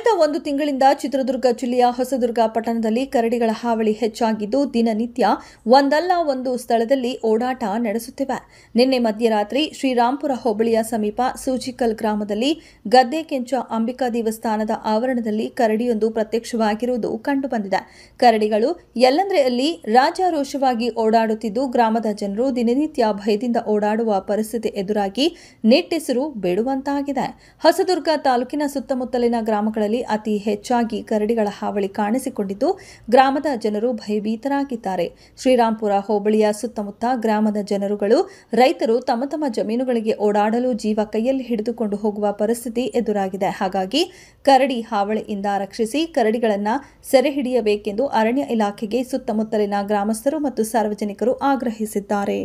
ಕಳೆದ ಒಂದು ತಿಂಗಳಿಂದ ಚಿತ್ರದುರ್ಗ ಜಿಲ್ಲೆಯ ಹೊಸದುರ್ಗ ಪಟ್ಟಣದಲ್ಲಿ ಕರಡಿಗಳ ಹಾವಳಿ ಹೆಚ್ಚಾಗಿದ್ದು ದಿನನಿತ್ಯ ಒಂದಲ್ಲ ಒಂದು ಸ್ಥಳದಲ್ಲಿ ಓಡಾಟ ನಡೆಸುತ್ತಿವೆ. ನಿನ್ನೆ ಮಧ್ಯರಾತ್ರಿ ಶ್ರೀರಾಂಪುರ ಹೋಬಳಿಯ ಸಮೀಪ ಸೂಜಿಕಲ್ ಗ್ರಾಮದಲ್ಲಿ ಗದ್ದೆ ಕೆಂಚ ಅಂಬಿಕಾ ದೇವಸ್ಥಾನದ ಆವರಣದಲ್ಲಿ ಕರಡಿಯೊಂದು ಪ್ರತ್ಯಕ್ಷವಾಗಿರುವುದು ಕಂಡುಬಂದಿದೆ. ಕರಡಿಗಳು ಎಲ್ಲಂದ್ರೆ ಅಲ್ಲಿ ರಾಜಾರೋಷವಾಗಿ ಓಡಾಡುತ್ತಿದ್ದು ಗ್ರಾಮದ ಜನರು ದಿನನಿತ್ಯ ಭಯದಿಂದ ಓಡಾಡುವ ಪರಿಸ್ಥಿತಿ ಎದುರಾಗಿ ನಿಟ್ಟುಸಿರು ಬಿಡುವಂತಾಗಿದೆ. ಹೊಸದುರ್ಗ ತಾಲೂಕಿನ ಸುತ್ತಮುತ್ತಲಿನ ಗ್ರಾಮಗಳಲ್ಲಿ ಅತಿ ಹೆಚ್ಚಾಗಿ ಕರಡಿಗಳ ಹಾವಳಿ ಕಾಣಿಸಿಕೊಂಡಿದ್ದು ಗ್ರಾಮದ ಜನರು ಭಯಭೀತರಾಗಿದ್ದಾರೆ. ಶ್ರೀರಾಂಪುರ ಹೋಬಳಿಯ ಸುತ್ತಮುತ್ತ ಗ್ರಾಮದ ಜನರುಗಳು ರೈತರು ತಮ್ಮ ತಮ್ಮ ಜಮೀನುಗಳಿಗೆ ಓಡಾಡಲು ಜೀವ ಕೈಯಲ್ಲಿ ಹಿಡಿದುಕೊಂಡು ಹೋಗುವ ಪರಿಸ್ಥಿತಿ ಎದುರಾಗಿದೆ. ಹಾಗಾಗಿ ಕರಡಿ ಹಾವಳಿಯಿಂದ ರಕ್ಷಿಸಿ ಕರಡಿಗಳನ್ನು ಸೆರೆ ಹಿಡಿಯಬೇಕೆಂದು ಅರಣ್ಯ ಇಲಾಖೆಗೆ ಸುತ್ತಮುತ್ತಲಿನ ಗ್ರಾಮಸ್ಥರು ಮತ್ತು ಸಾರ್ವಜನಿಕರು ಆಗ್ರಹಿಸಿದ್ದಾರೆ.